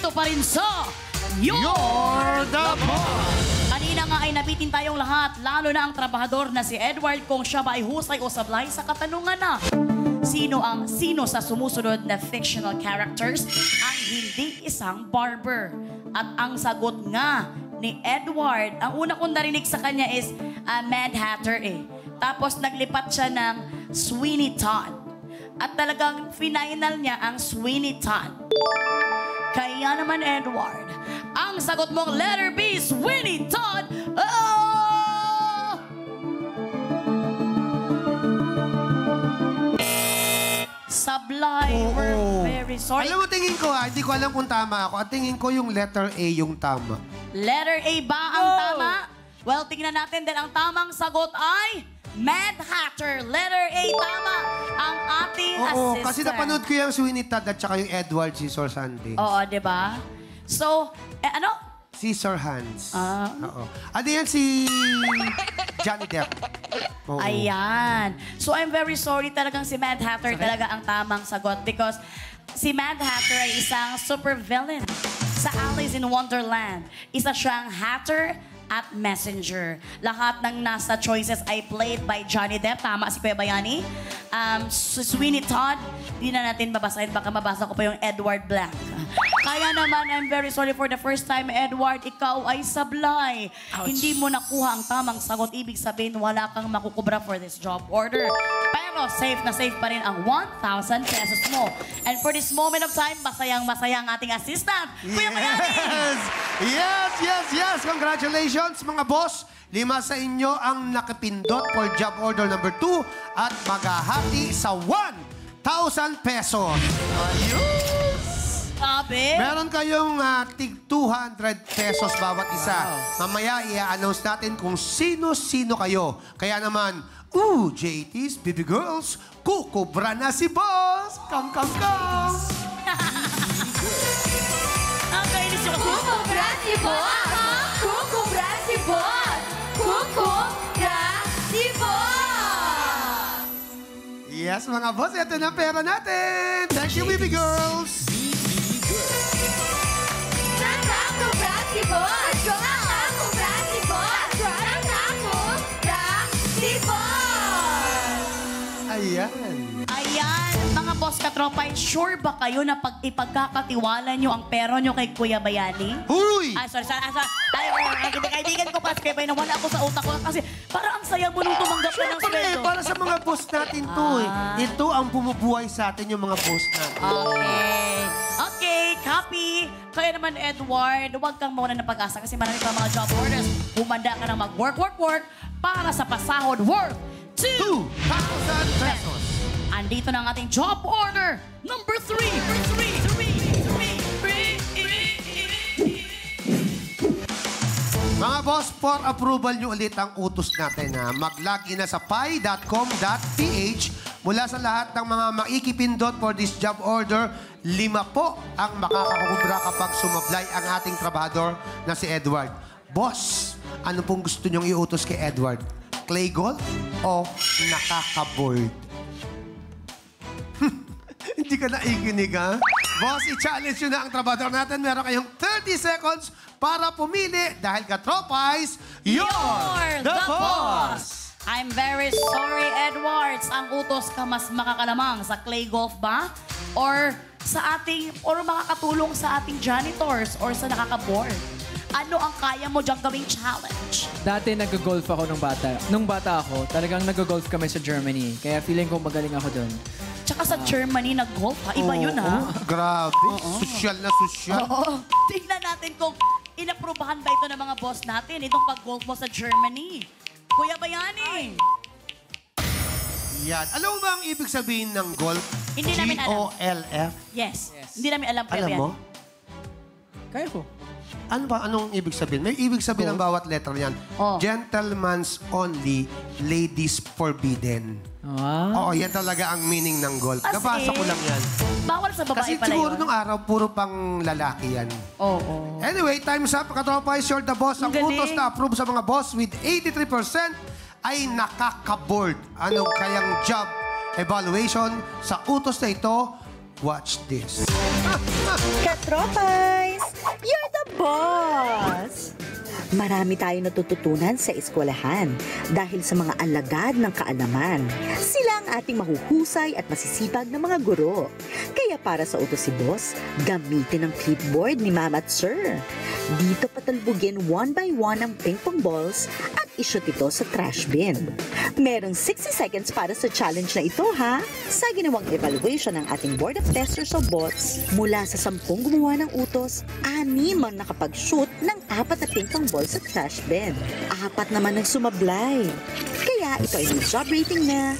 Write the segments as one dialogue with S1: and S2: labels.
S1: dito pa rin sa You're the Boss! Kanina nga ay nabitin tayong lahat, lalo na ang trabahador na si Edward kung siya ba ay husay o sablay sa katanungan na sino sa sumusunod na fictional characters ang hindi isang barber? At ang sagot nga ni Edward, ang una kong narinig sa kanya is Mad Hatter eh. Tapos naglipat siya ng Sweeney Todd. At talagang final niya ang Sweeney Todd. Kaya naman, Edward, ang sagot mong letter B, Sweeney Todd, sablay. We're very sorry.
S2: Alam mo, tingin ko hindi ko alam kung tama ako. At tingin ko yung letter A yung tama.
S1: Letter A ba ang tama? Well, tingnan natin din. Ang tamang sagot ay Mad Hatter. Letter A, tama ang ating assistant.
S2: Kasi napanood ko yung Sweeney Todd at saka yung Edward Scissor Sunday.
S1: Oo, di ba? So, ano?
S2: Scissor Hands. Oo. Ano yan si Johnny Depp? Oo.
S1: Ayan. So, I'm very sorry talagang si Mad Hatter talaga ang tamang sagot because si Mad Hatter ay isang super villain sa Alice in Wonderland. Isa siyang hatter at messenger. Lahat ng nasa choices ay played by Johnny Depp. Tama si Kuya Bayani. Sweeney Todd, di na natin babasahin. Baka mabasa ko pa yung Edward Blanc. Kaya naman, I'm very sorry for the first time, Edward, ikaw ay sablay. Ouch. Hindi mo nakuha ang tamang sagot. Ibig sabihin, wala kang makukubra for this job order. Pero safe na safe pa rin ang 1,000 pesos mo. And for this moment of time, masayang-masaya ang ating assistant, Kuya Bayani!
S2: Yes! Congratulations, mga boss. 5 sa inyo ang nakapindot for job order number 2 at maghahati sa 1,000 pesos.
S1: Sabi?
S2: Meron kayong tig 200 pesos bawat isa. Mamaya i-announce natin kung sino-sino kayo. Kaya naman, JT's, baby girls, kukubra na si boss! Come!
S1: Ang kainis yung
S3: Kukubra si boss! Kukubra si boss! Kukubra si boss!
S2: Yes, mga boss, ito na pera natin! Thank you, baby girls!
S3: Kukubra si boss! Kukubra si boss! Kukubra si boss!
S2: Ayan.
S1: Mga boss katropay, sure ba kayo na pag ipagkakatiwala nyo ang pera nyo kay Kuya Bayani?
S2: Huy!
S1: Sorry. Kaibigan ko pa si Kuya Bayani, wala ako sa utak ko kasi parang ang saya mo nung tumanggap ka ng
S2: Siyempre,
S1: sweldo.
S2: para sa mga boss natin to Ito ang bumubuhay sa atin yung mga boss natin.
S1: Okay, copy. Kaya naman, Edward, huwag kang mawala ng pag-asa kasi marami pa mga job orders. Humanda ka na mag-work para sa pasahod worth 2,000
S2: pesos.
S1: Andito na ang ating job order number 3.
S2: Mga boss, for approval nyo ulit ang utos natin na mag-login na sa pi.com.ph mula sa lahat ng mga maikipindot for this job order. 5 po ang makakakubra kapag sumablay ang ating trabahador na si Edward. Boss, ano pong gusto nyong iutos kay Edward? Clay golf o nakaka-board? Hindi ka naikinig, ha? Boss, i-challenge nyo na ang trabador natin. Meron kayong 30 seconds para pumili dahil katropais, you're the boss!
S1: I'm very sorry, Edwards. Ang utos ka mas makakalamang sa clay golf ba? Or makakatulong sa ating janitors or sa nakaka-board? Ano ang kaya mo diyang gawing challenge?
S4: Dati nag-golf ako nung bata. Nung bata ako, talagang nag-golf kami sa Germany. Kaya feeling ko magaling ako doon.
S1: Tsaka sa Germany, nag-golf ha? Iba yun ha?
S2: Grabe. Sosyal na sosyal.
S1: Oo. Tingnan natin kung inaprubahan ba ito ng mga boss natin, itong pag-golf mo sa Germany. Kuya Bayani.
S2: Yan. Alam mo ba ang ibig sabihin ng golf?
S1: Hindi namin alam.
S2: G-O-L-F?
S1: Yes. Hindi namin alam, Kuya
S2: Alam mo?
S1: Bayani.
S4: Kaya ko.
S2: Ano ba? Anong ibig sabihin? May ibig sabihin ng bawat letter niyan.
S1: Oh.
S2: Gentlemen's only, ladies forbidden. Oo, yan talaga ang meaning ng golf.
S1: As
S2: Nabasa ko
S1: in,
S2: lang yan.
S1: Bawal sa babae
S2: Kasi
S1: pala
S2: siguro
S1: yun.
S2: nung araw, puro pang lalaki yan.
S1: Oo.
S2: Anyway, time's up. Katropa, you're the boss. Ang
S1: Ang galing.
S2: utos na approve sa mga boss with 83% ay nakaka-board. Anong kayang job evaluation sa utos na ito? Watch this.
S5: Katropais! Boss! Marami tayong natututunan sa eskwelahan dahil sa mga alagad ng kaalaman. Sila ang ating mahuhusay at masisipag na mga guro. Kaya para sa utos si Boss, gamitin ang clipboard ni Ma'am at Sir. Dito patalbugin one by one ang ping-pong balls at ishoot ito sa trash bin. Merong 60 seconds para sa challenge na ito, ha? Sa ginawang evaluation ng ating Board of Testers o bots, mula sa 10 gumawa ng utos, 6 ang nakapag-shoot ng 4 na ping-pong balls sa trash bin. 4 naman ang sumablay. Kaya ito ay may job rating na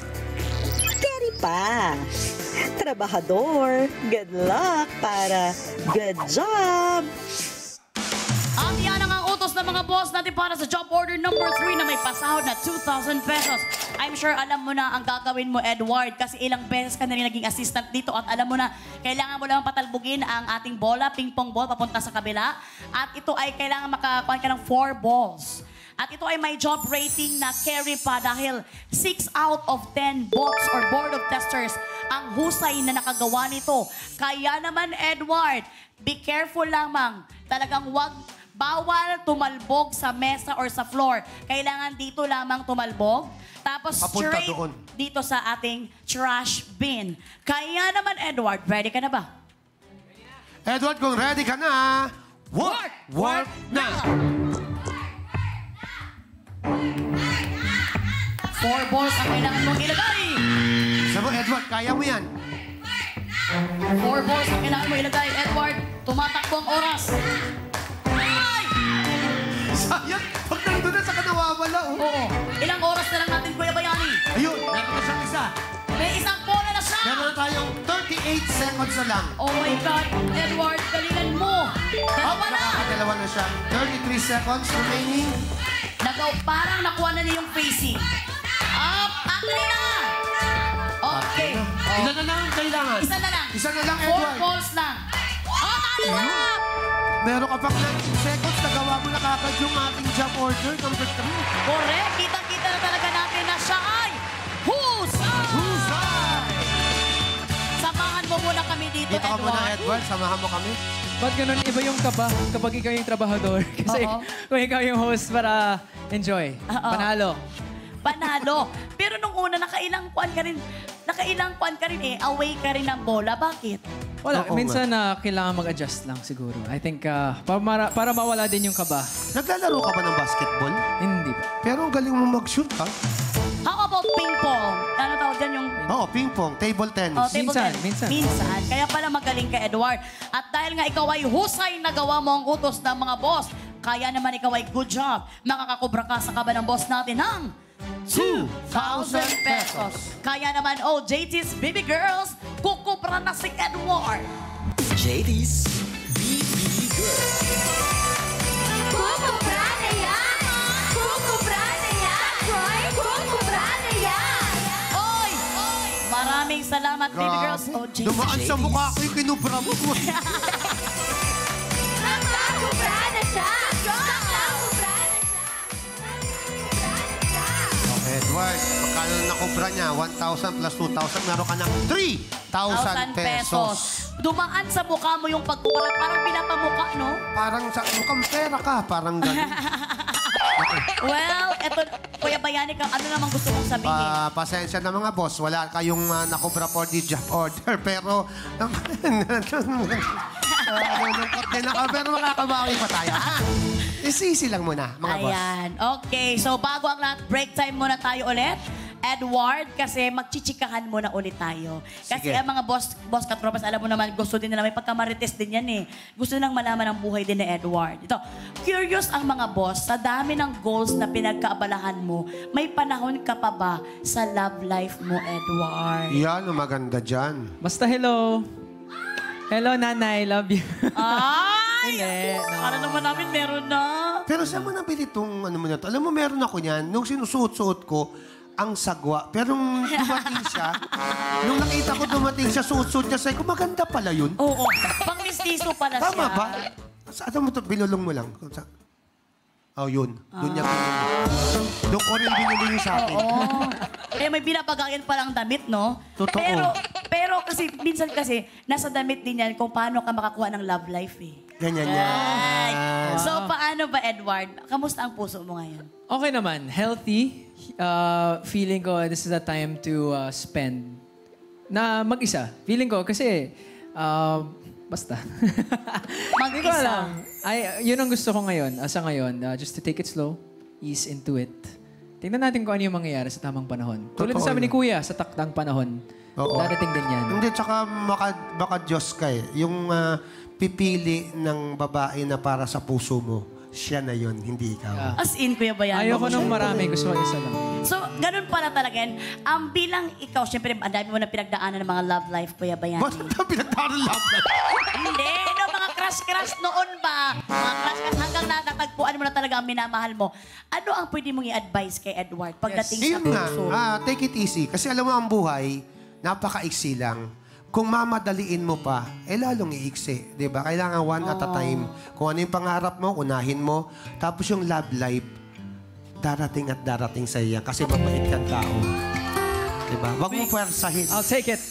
S5: carry pa. Trabahador, good luck para good job!
S1: At yan ang utos ng mga boss natin para sa job order number 3 na may pasahod na 2,000 pesos. I'm sure alam mo na ang gagawin mo, Edward, kasi ilang beses ka na rin naging assistant dito at alam mo na, kailangan mo lang patalbugin ang ating bola, ping-pong ball, papunta sa kabila. At ito ay kailangan makakuha ka ng 4 balls. At ito ay may job rating na carry pa dahil 6 out of 10 bots or board of testers ang husay na nakagawa nito. Kaya naman, Edward, be careful lamang. Talagang bawal tumalbog sa mesa or sa floor. Kailangan dito lamang tumalbog. Tapos
S2: Papunta
S1: straight
S2: doon.
S1: dito sa ating trash bin. Kaya naman, Edward, ready ka na ba?
S2: Edward, kung ready ka na, work na!
S1: 4 balls ang kailangan mong ilagay.
S2: Sabi mo, Edward, kaya mo yan.
S1: 4 balls ang kailangan mo ilagay, Edward. Tumatakbo ang oras. Ay!
S2: Sayang, pag nandun na sa kanawawala, oh.
S1: Oo. Ilang oras na lang natin, Kuya Bayani?
S2: Ayun, meron na siyang isa.
S1: May isang bola na siya!
S2: Meron na tayong 38 seconds na lang.
S1: Oh my God, Edward, galingan mo! Dalawa na!
S2: Dalawa na siya. 33 seconds remaining.
S1: Parang nakuha na niya yung facing. Up! Atri na! Okay.
S2: Ilan na lang ang kailangan?
S1: Isa na lang.
S2: Isa na lang,
S1: 4
S2: Edward.
S1: balls lang. Oh, tali na!
S2: Meron ka pang 19 seconds. Nagawa mo na kagad yung ating job order number 3.
S1: Correct. Kitang-kita na talaga natin na siya ay husay!
S2: Husay!
S1: Samahan mo muna kami dito,
S2: Dito ka
S1: Edward.
S2: muna, Edward. Samahan mo kami.
S4: Ba't ganun? Iba yung kaba kapag ikaw yung trabahador. Kasi
S1: Oo.
S4: kung ikaw yung host para enjoy.
S1: Oo.
S4: Panalo.
S1: Panalo. Pero nung una, nakailang kuan ka rin eh. Away ka rin ng bola. Bakit?
S4: Wala,
S2: Oo
S4: minsan kailangan mag-adjust lang siguro. I think para mawala din yung kaba.
S2: Naglalaro ka ba ng basketball?
S4: Hindi ba?
S2: Pero ang galing mo mag-shoot, ha?
S1: How about ping-pong? Ano tawag dyan yung...
S2: Oo, ping-pong, table tennis.
S1: Oh, table
S4: Minsan,
S1: tennis.
S4: minsan.
S1: Minsan. Kaya pala magaling ka, Edward. At dahil nga ikaw ay husay na gawa mo ang utos ng mga boss, kaya naman ikaw ay good job. Makakakubra ka sa kaba ng boss natin ng 2,000 pesos. Kaya naman, oh, JT's Baby Girls, kukubra na si Edward.
S6: JD's BB Girl.
S3: Kukubra na yan! Kukubra na yan! Troy, kukubra na yan!
S1: Oy! Maraming salamat, Baby Girls. Oh, JT.
S2: Dumaan sa mukha ko yung kinubra mo.
S3: Nakakubra na siya! Nakakubra na siya!
S2: Edward, magkano na nakubra niya? 1,000 plus 2,000, meron ka ng 3,000 pesos.
S1: Dumaan sa mukha mo yung pagkukulat. Parang pinapamukha, no?
S2: Parang sa mukhang pera ka, parang gano'n.
S1: Well, eto, Kuya Bayani, ano naman gusto mong sabihin?
S2: Pasensya na mga boss, wala kayong nakubra for the job order, pero... pero makakabawi pa tayo. Easy lang muna, mga boss.
S1: Ayan. Okay, so bago ang lahat, break time muna tayo ulit. Edward, kasi magchichikahan muna ulit tayo. Kasi
S2: Sige.
S1: ang mga boss katropas, alam mo naman, gusto din nila, may pagkamarites din yan eh. Gusto nilang malaman ang buhay din ni Edward. Ito, curious ang mga boss, sa dami ng goals na pinagkaabalahan mo, may panahon ka pa ba sa love life mo, Edward?
S2: Yan, ang maganda dyan.
S4: Basta hello. Hello, nanay. Love you.
S1: Ay!
S4: Hindi, no.
S1: Para naman namin meron na.
S2: Pero saan mo nabili itong ano mo na to? Alam mo, meron ako niyan. Nung sinusuot-suot ko, ang sagwa. Pero nung dumating siya, nung nakita ko dumating siya, suot-suot niya, sabi ko, maganda pala yun.
S1: Oo. Pang-mistiso pala siya.
S2: Tama ba? Saan mo ito? Binulong mo lang. Oh, yun. Doon niya binulong. Doon ko rin binuli yung sa akin.
S1: Oo. Kaya may binabagayan palang damit, no?
S2: Totoo.
S1: Pero kasi, minsan kasi, nasa damit din yan kung paano ka makakuha ng love life, eh.
S2: Ganyan
S1: Ay,
S2: yan. Yan.
S1: So, paano ba, Edward? Kamusta ang puso mo ngayon?
S4: Okay naman. Healthy. Feeling ko this is a time to spend na mag-isa. Feeling ko kasi basta. Hindi ko alam. Yun ang gusto ko ngayon. Asa ngayon. Just to take it slow. Ease into it. Tingnan natin kung ano yung mangyayari sa tamang panahon. Tulad
S2: Totoo
S4: ng sabi ni
S2: yun.
S4: Kuya, sa taktang panahon.
S2: Oo.
S4: Darating din yan.
S2: Hindi, tsaka baka Diyos ka eh. Yung pipili ng babae na para sa puso mo, siya na yun, hindi ikaw.
S1: As in, Kuya Bayani.
S4: Ayoko nung marami. Gusto ko isa lang.
S1: So, ganun pala talaga yan. Bilang ikaw, syempre, ang dami mo na pinagdaanan ng mga love life, Kuya Bayani.
S2: Ba't na pinagtaran lang?
S1: Hindi, no, mga crush-crush noon ba? Mga crush-crush hanggang natatagpuan mo na talaga ang minamahal mo. Ano ang pwede mong i-advise kay Edward pagdating sa
S2: Yun nga,
S1: puso?
S2: take it easy. Kasi alam mo, ang buhay, napaka-iksi lang. Kung mamadaliin mo pa, lalong iiksi. Di ba? Kailangan one at a time. Kung ano yung pangarap mo, unahin mo. Tapos yung love life, darating at darating sa iya. Kasi mabait kang tao. Di ba? Huwag mo pwersahin.
S4: I'll take it.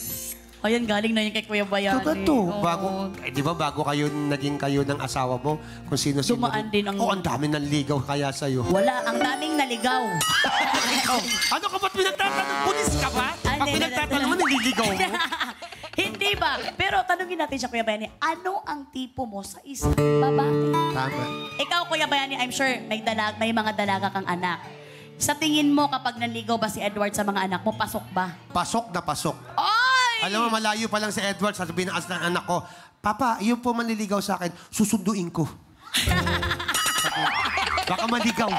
S1: Ayan, galing na yun kay Kuya Bayani.
S2: Totoo.
S1: Oo.
S2: Di ba bago naging kayo ng asawa mo, kung sino-sino.
S1: Dumaan din ang-
S2: ang dami ng ligaw kaya sa'yo.
S1: Wala, ang daming naligaw.
S2: Ano ka ba't pinagtatanong? Pulis ka ba? Pag
S1: Hindi,
S2: pinagtatanong mo, nililigaw mo.
S1: Hindi ba? Pero tanungin natin siya, Kuya Bayani, ano ang tipo mo sa isang babae?
S2: Tama.
S1: Ikaw, Kuya Bayani, I'm sure may mga dalaga kang anak. Sa tingin mo, kapag nanligaw ba si Edward sa mga anak mo, pasok ba?
S2: Pasok na pasok.
S1: Oy!
S2: Alam mo, malayo pa lang si Edward, sasabihin ng anak ko, Papa, yun po manliligaw sa akin, susunduin ko. Baka maligaw.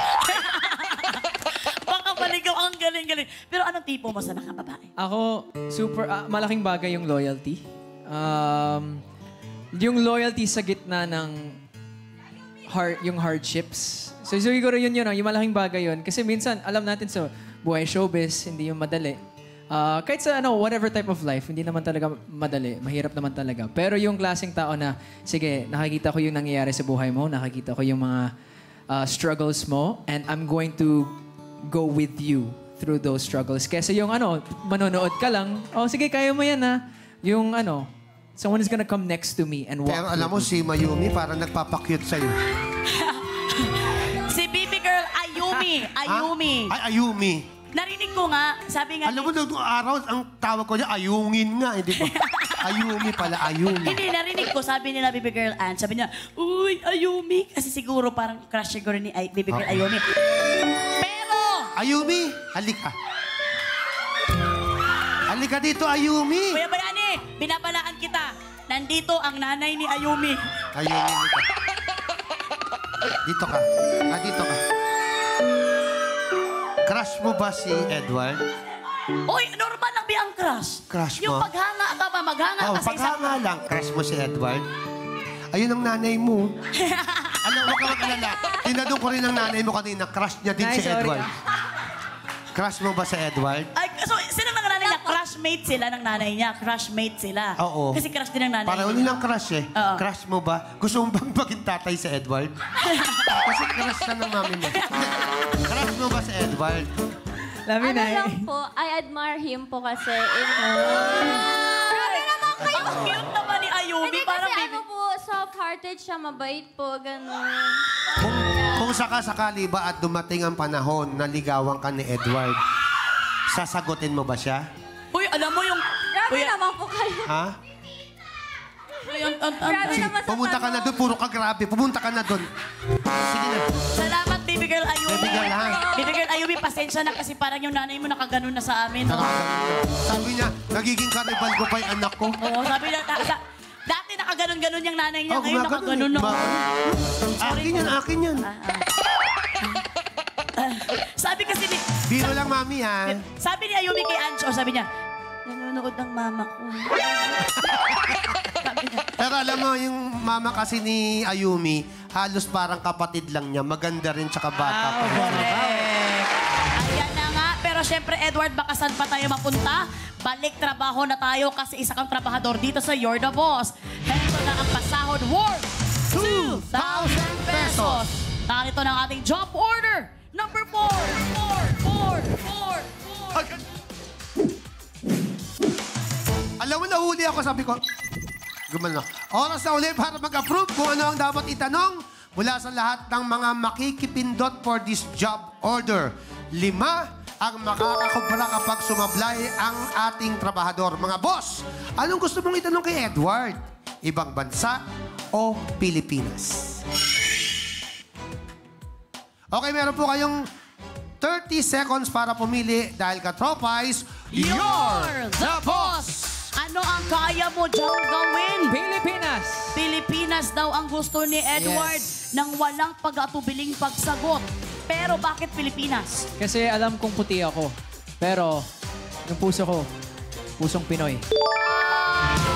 S1: Baka maligaw, ang galing-galing. Pero anong tipo mo sa mga babae?
S4: Ako, super, malaking bagay yung loyalty. Yung loyalty sa gitna ng yung hardships. So siguro yun, yung malaking bagay yun. Kasi minsan, alam natin sa buhay showbiz, hindi yung madali. Kahit sa whatever type of life, hindi naman talaga madali. Mahirap naman talaga. Pero yung klaseng tao na, sige, nakikita ko yung nangyayari sa buhay mo, nakikita ko yung mga struggles mo, and I'm going to go with you through those struggles. Kasi yung manonood ka lang, sige, kaya mo yan Yung someone is gonna come next to me and walk.
S2: Pero alam mo, si Mayumi parang nagpapakyut sa'yo.
S1: Si baby girl, Ayumi. Ayumi.
S2: Ay, Ayumi.
S1: Narinig ko nga, sabi nga...
S2: Alam mo, nung araw, ang tawag ko niya, Ayungin nga. Hindi ba? Ayumi pala, Ayumi.
S1: Hindi, narinig ko, sabi nila baby girl Ann, sabi niya, uy, Ayumi. Kasi siguro parang crush siguro ni baby girl Ayumi. Pero...
S2: Ayumi, halika. Halika dito, Ayumi.
S1: Kuya Bayani, binabalaan kita. Nandito ang nanay ni Ayumi.
S2: Ayumi, dito ka. Dito ka. Crush mo ba si Edward?
S1: Uy, normal lang ang crush.
S2: Crush
S1: Yung
S2: mo?
S1: paghanga ka ba, maghanga ka sa isang...
S2: Paghanga lang, crush mo si Edward. Ayun ang nanay mo. Alam mo ka mag-alala. Tinanong ko rin ang nanay mo kanina, crush niya din si
S4: Sorry.
S2: Edward. Crush mo ba si Edward?
S1: Ay, so, sino ng nanay niya? Crushmate sila ng nanay niya. Crushmate sila.
S2: Oo.
S1: Kasi crush din ng nanay
S2: Pareho
S1: niya.
S2: nilang crush eh.
S1: Oo.
S2: Crush mo ba? Gusto mo bang maging tatay si Edward? Kasi crush siya ng mami mo. Crush mo ba si Edward?
S4: Love you,
S3: Ano
S4: Nay.
S3: lang po, I admire him po kasi.
S1: Grabe naman kayo. Ang cute naman ni Ayumi.
S3: Hindi
S1: Parang
S3: kasi
S1: baby.
S3: soft-hearted siya, mabait po, ganun.
S2: Kung sakali ba at dumating ang panahon na ligawan ka ni Edward, sasagutin mo ba siya?
S1: Uy, alam mo yung...
S3: Grabe
S1: Uy,
S3: naman po kayo.
S2: Ha?
S3: Grabe naman sa
S2: Pumunta ka na
S3: tanong.
S2: doon, puro ka grabe. Pumunta ka na doon. Sige na.
S1: Salamat, baby girl Ayumi.
S2: Baby girl, ha?
S1: Baby girl Ayumi, pasensya na kasi parang yung nanay mo nakaganon na sa amin. No?
S2: Sabi niya, nagiging karibal ko pa yung anak ko.
S1: Oo, sabi na, dati nakaganon-ganon yung nanay niya,
S2: Oh,
S1: ngayon
S2: gumagano
S1: nakaganon
S2: eh.
S1: na.
S2: Akin yan, akin yan.
S1: Sabi kasi ni...
S2: Biro lang, mami, ha?
S1: Sabi ni Ayumi kay Ancho, sabi niya, nanonood ng mama ko. Sabi niya,
S2: Pero alam mo, yung mama kasi ni Ayumi, halos parang kapatid lang niya. Maganda rin, tsaka bata pa.
S1: ayan na nga. Pero syempre, Edward, baka saan pa tayo mapunta? Balik trabaho na tayo kasi isa kang trabahador dito sa You're the Boss. Heto na ang pasahod worth 2,000 pesos. Narito na ang ating job order. Number 4.
S2: Alam mo, nahuli ako, sabi ko, gumano. Oras na ulit para mag-approve kung ano ang dapat itanong mula sa lahat ng mga makikipindot for this job order. 5 ang makakakubra kapag sumablay ang ating trabahador. Mga boss, anong gusto mong itanong kay Edward? Ibang bansa o Pilipinas? Okay, meron po kayong 30 seconds para pumili dahil Katropais,
S1: You're the boss! Ano ang kaya mo dyan gawin?
S4: Pilipinas!
S1: Pilipinas daw ang gusto ni Edward nang walang pag-atubiling pagsagot. Pero bakit Pilipinas?
S4: Kasi alam kong puti ako. Pero yung puso ko, pusong Pinoy.
S1: Ay!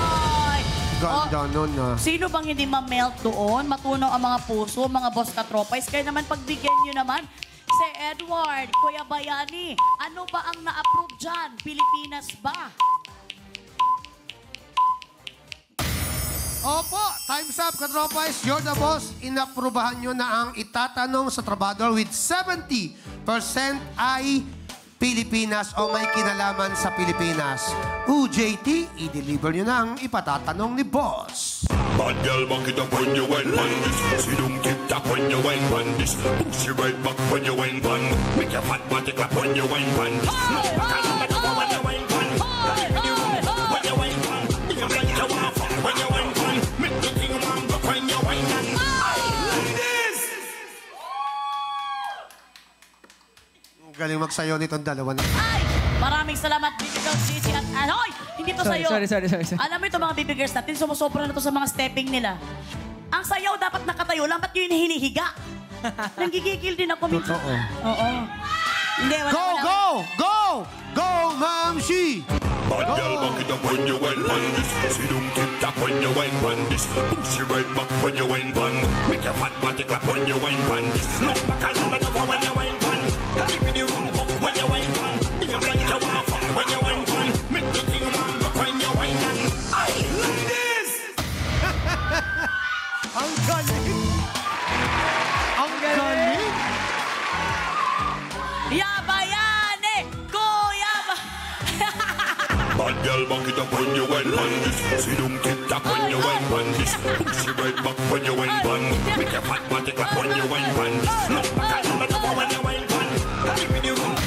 S2: ganda nun
S1: Sino bang hindi ma-melt doon? Matunaw ang mga puso, mga boss Katropais. Kaya naman pagbigyan nyo naman si Edward, Kuya Bayani. Ano ba ang na-approve dyan? Pilipinas ba?
S2: Opo, time's up, Katropais. You're the boss. Inaprubahan nyo na ang itatanong sa trabador with 70% ay Pilipinas o may kinalaman sa Pilipinas. UJT, i-deliver nyo na ang ipatatanong ni boss.
S7: Bad girl, back it up when you went on this. See don't tip tap when you went on this. Push you right back when you went on. Make your fat body clap when you went on this. No, back on when you went on. When you went on. You like you wanna fuck when you went on. Make the thing man go when you went on. Ladies!
S2: Galing magsayo nitong dalawa na.
S1: Ay! Maraming salamat, Baby Girl Gigi at Anoy! Hindi to
S4: Sorry,
S1: sa'yo.
S4: sorry.
S1: Alam mo ito mga Baby Girls natin, sumusobra na to sa mga stepping nila. Ang sayaw dapat nakatayo lang, ba't yun hinihiga? Nanggigigil din ako minsan.
S2: Totoo.
S1: Oo. Hindi, wala,
S2: Go,
S1: wala.
S2: go, go! Go, Ma'am Shi!
S7: Bad girl, back it up when you went on this. See don't tip tap when you went on this. Push you right back when you went on. Make your fat body clap when you went on this. No, back on when you went on. Keep it wrong when you went on. You like you wanna fuck when you went on. Make the thing man go when you went on. Ay, ladies!
S2: Ang galing! Ang galing!
S1: Yabayane! Kuya ba...
S7: Bad girl, back it up when you went on this. See don't tip tap when you went on this. Push you right back when you went on. Make your fat body clap when you went on this. No, back on when you went on. Keep it wrong.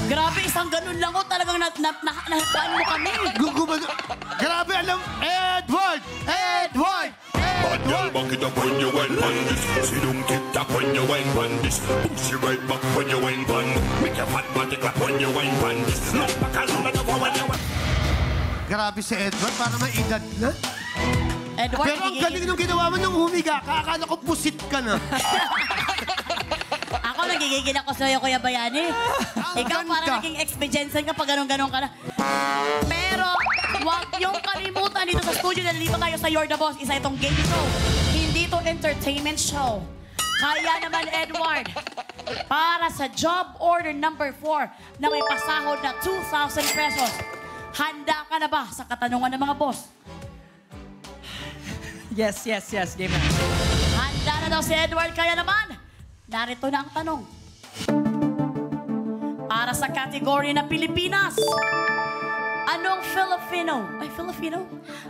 S1: Grabe, isang ganun lang ko talagang nahitaan mo kami.
S2: Guguman. Grabe, alam. Edward! Edward!
S7: Bad girl,
S2: Edward!
S7: back it up when you went on this. See don't tip tap when you went on this. Push you right back when you went on. Make your fat body clap when you went on this. No, back on when you went.
S2: Grabe si Edward, para may edad na.
S1: Edward,
S2: Pero ang galing nung ginawa mo nung humiga ka. Akala ko pusit ka na.
S1: Ako nagigigil ako sa'yo, Kuya Bayani. Ikaw
S2: ganda.
S1: parang naging ex-Jensen ka pag ganun-ganun ka na. Pero, huwag yung kalimutan dito sa studio na dito tayo sa You're the Boss. Isa itong game show. Hindi to entertainment show. Kaya naman, Edward, para sa job order number 4 na may pasahod na 2,000 pesos, handa ka na ba sa katanungan ng mga boss?
S4: Yes. Game na.
S1: Handa na daw si Edward, kaya naman, narito na ang tanong. Para sa kategory na Pilipinas, anong Filipino?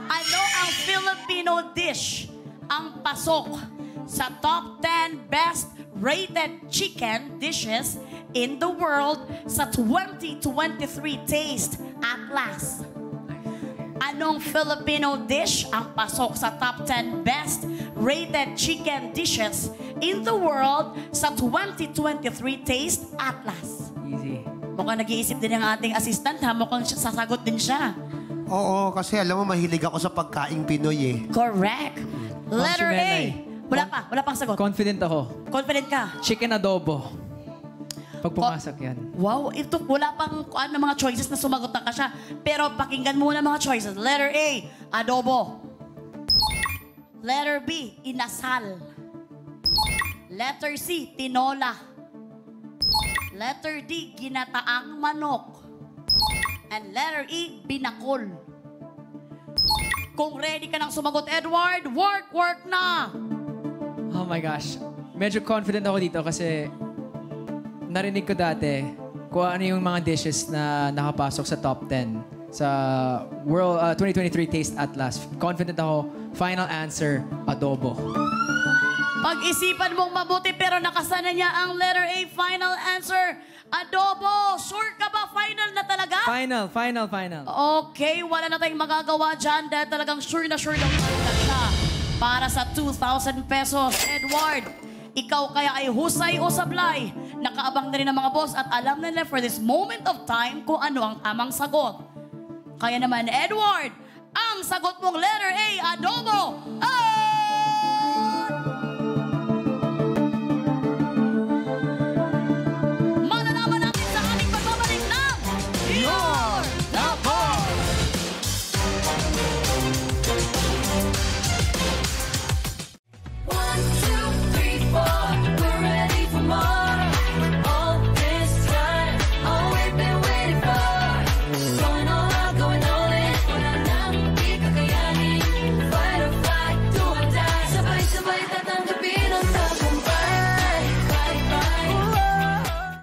S1: Ano ang Filipino dish ang pasok sa top 10 best rated chicken dishes in the world sa 2023 Taste Atlas? Anong Filipino dish ang pasok sa top 10 best rated chicken dishes in the world sa 2023 Taste Atlas?
S4: Easy.
S1: Mukhang nag-iisip din ang ating assistant ha. Mukhang sasagot din siya.
S2: Oo, kasi alam mo, mahilig ako sa pagkaing Pinoy eh.
S1: Correct. Letter A.
S4: Punctuality.
S1: Wala pang sagot.
S4: Confident ako.
S1: Confident ka?
S4: Chicken adobo. Pag pumasok yan.
S1: Wow, ito wala pang mga choices na sumagot na ka siya. Pero pakinggan muna mga choices. Letter A, adobo. Letter B, inasal. Letter C, tinola. Letter D, ginataang manok. And letter E, binakol. Kung ready ka nang sumagot, Edward, work na!
S4: Oh my gosh. Medyo confident ako dito kasi narinig ko dati kung ano yung mga dishes na nakapasok sa top 10. sa World 2023 Taste Atlas. Confident ako, final answer, adobo.
S1: Pag-isipan mong mabuti pero nakasana niya ang letter A. Final answer, adobo. Sure ka ba? Final na talaga?
S4: Final.
S1: Okay, wala na tayong magagawa dyan dahil talagang sure na talaga siya. Para sa 2,000 pesos, Edward, ikaw kaya ay husay o sablay? Nakaabang na rin ang mga boss at alam nila for this moment of time kung ano ang tamang sagot. Kaya naman, Edward, ang sagot mong letter A, adobo, ay...